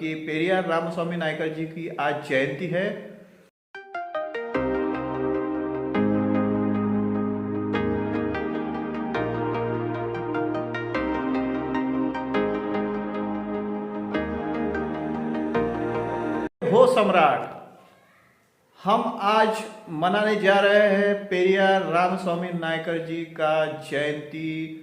कि पेरियार रामस्वामी नायकर जी की आज जयंती है। हो सम्राट, हम आज मनाने जा रहे हैं पेरियार रामस्वामी नायकर जी का जयंती।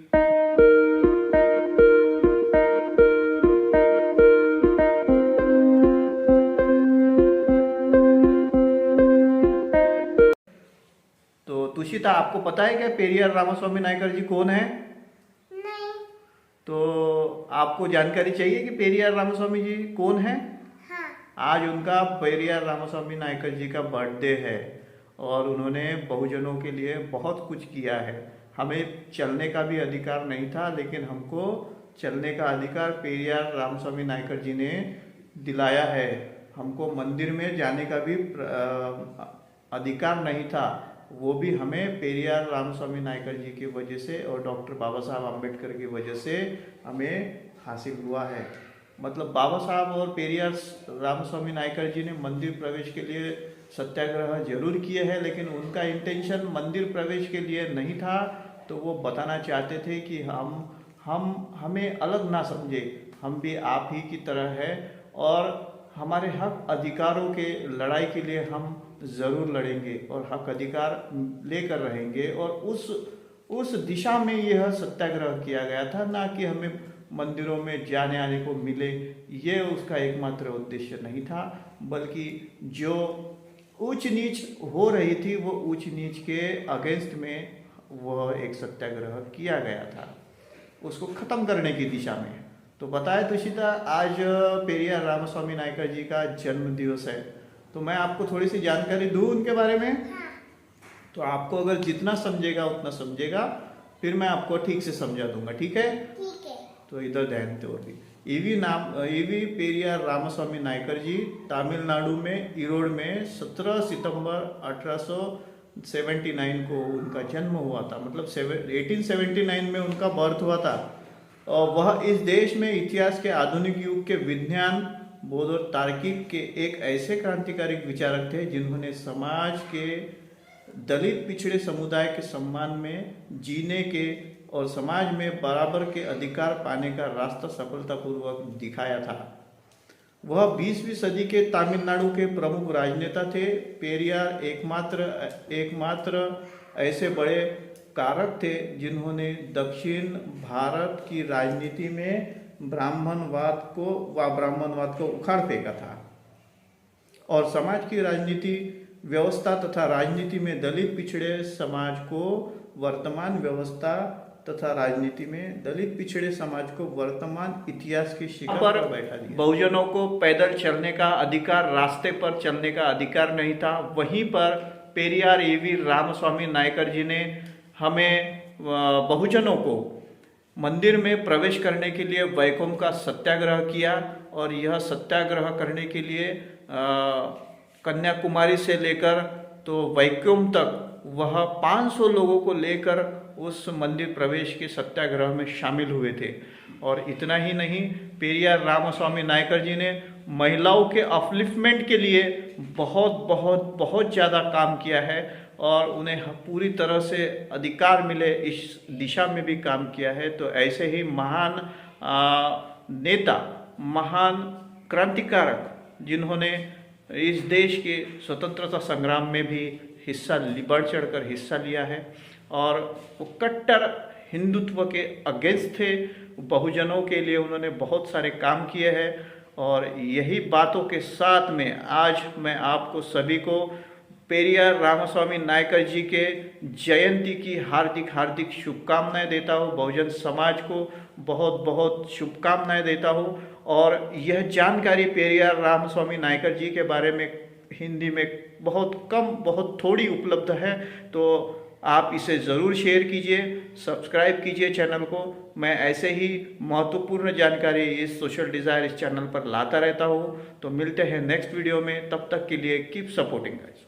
तो तुषिता, आपको पता है क्या पेरियार रामस्वामी नायकर जी कौन है? नहीं। तो आपको जानकारी चाहिए कि पेरियार रामस्वामी जी कौन है? हाँ। आज उनका पेरियार रामस्वामी नायकर जी का बर्थडे है और उन्होंने बहुजनों के लिए बहुत कुछ किया है। हमें चलने का भी अधिकार नहीं था, लेकिन हमको चलने का अधिकार पेरियार रामस्वामी नायकर जी ने दिलाया है। हमको मंदिर में जाने का भी अधिकार नहीं था, वो भी हमें पेरियार रामस्वामी नायकर जी की वजह से और डॉक्टर बाबा साहब आम्बेडकर की वजह से हमें हासिल हुआ है। मतलब बाबा साहब और पेरियार रामस्वामी नायकर जी ने मंदिर प्रवेश के लिए सत्याग्रह जरूर किए हैं, लेकिन उनका इंटेंशन मंदिर प्रवेश के लिए नहीं था। तो वो बताना चाहते थे कि हम हमें अलग ना समझे, हम भी आप ही की तरह है और हमारे हक अधिकारों के लड़ाई के लिए हम ज़रूर लड़ेंगे और हक अधिकार लेकर रहेंगे। और उस दिशा में यह सत्याग्रह किया गया था, ना कि हमें मंदिरों में जाने आने को मिले, ये उसका एकमात्र उद्देश्य नहीं था। बल्कि जो ऊंच नीच हो रही थी, वो ऊंच नीच के अगेंस्ट में वह एक सत्याग्रह किया गया था, उसको ख़त्म करने की दिशा में। तो बताए तुषिता, आज पेरियार रामस्वामी नायकर जी का जन्म दिवस है, तो मैं आपको थोड़ी सी जानकारी दूँ उनके बारे में। तो आपको अगर जितना समझेगा उतना समझेगा, फिर मैं आपको ठीक से समझा दूंगा, ठीक है? ठीक है। तो इधर ध्यान दो। ईवी पेरियार रामस्वामी नायकर जी तमिलनाडु में ईरोड में 17 सितंबर 1879 को उनका जन्म हुआ था। मतलब 1879 में उनका बर्थ हुआ था। और वह इस देश में इतिहास के आधुनिक युग के विज्ञान, बौद्ध और तार्किक के एक ऐसे क्रांतिकारी विचारक थे जिन्होंने समाज के दलित पिछड़े समुदाय के सम्मान में जीने के और समाज में बराबर के अधिकार पाने का रास्ता सफलतापूर्वक दिखाया था। वह 20वीं सदी के तमिलनाडु के प्रमुख राजनेता थे। पेरियार एकमात्र ऐसे बड़े कारक थे जिन्होंने दक्षिण भारत की राजनीति में ब्राह्मणवाद को उखाड़ फेंका था और समाज की राजनीति व्यवस्था तथा राजनीति में दलित पिछड़े समाज को वर्तमान व्यवस्था तथा राजनीति में दलित पिछड़े समाज को वर्तमान इतिहास के शिखर पर बैठा दिया। बहुजनों को पैदल चलने का अधिकार, रास्ते पर चलने का अधिकार नहीं था। वहीं पर पेरियार ईवी रामस्वामी नायकर जी ने हमें बहुजनों को मंदिर में प्रवेश करने के लिए वैकोम का सत्याग्रह किया। और यह सत्याग्रह करने के लिए कन्याकुमारी से लेकर तो वैकोम तक वह 500 लोगों को लेकर उस मंदिर प्रवेश के सत्याग्रह में शामिल हुए थे। और इतना ही नहीं, पेरियार रामस्वामी नायकर जी ने महिलाओं के अपलिफ्टमेंट के लिए बहुत ज़्यादा काम किया है और उन्हें पूरी तरह से अधिकार मिले, इस दिशा में भी काम किया है। तो ऐसे ही महान नेता, महान क्रांतिकारक जिन्होंने इस देश के स्वतंत्रता संग्राम में भी बढ़ चढ़कर हिस्सा लिया है और वो कट्टर हिंदुत्व के अगेंस्ट थे। बहुजनों के लिए उन्होंने बहुत सारे काम किए हैं। और यही बातों के साथ में आज मैं आपको सभी को पेरियार रामस्वामी नायकर जी के जयंती की हार्दिक शुभकामनाएं देता हूँ। बहुजन समाज को बहुत शुभकामनाएं देता हूँ। और यह जानकारी पेरियार रामस्वामी नायकर जी के बारे में हिंदी में बहुत थोड़ी उपलब्ध है, तो आप इसे ज़रूर शेयर कीजिए, सब्सक्राइब कीजिए चैनल को। मैं ऐसे ही महत्वपूर्ण जानकारी इस सोशल डिज़ायर इस चैनल पर लाता रहता हूँ। तो मिलते हैं नेक्स्ट वीडियो में, तब तक के लिए कीप सपोर्टिंग गाइस।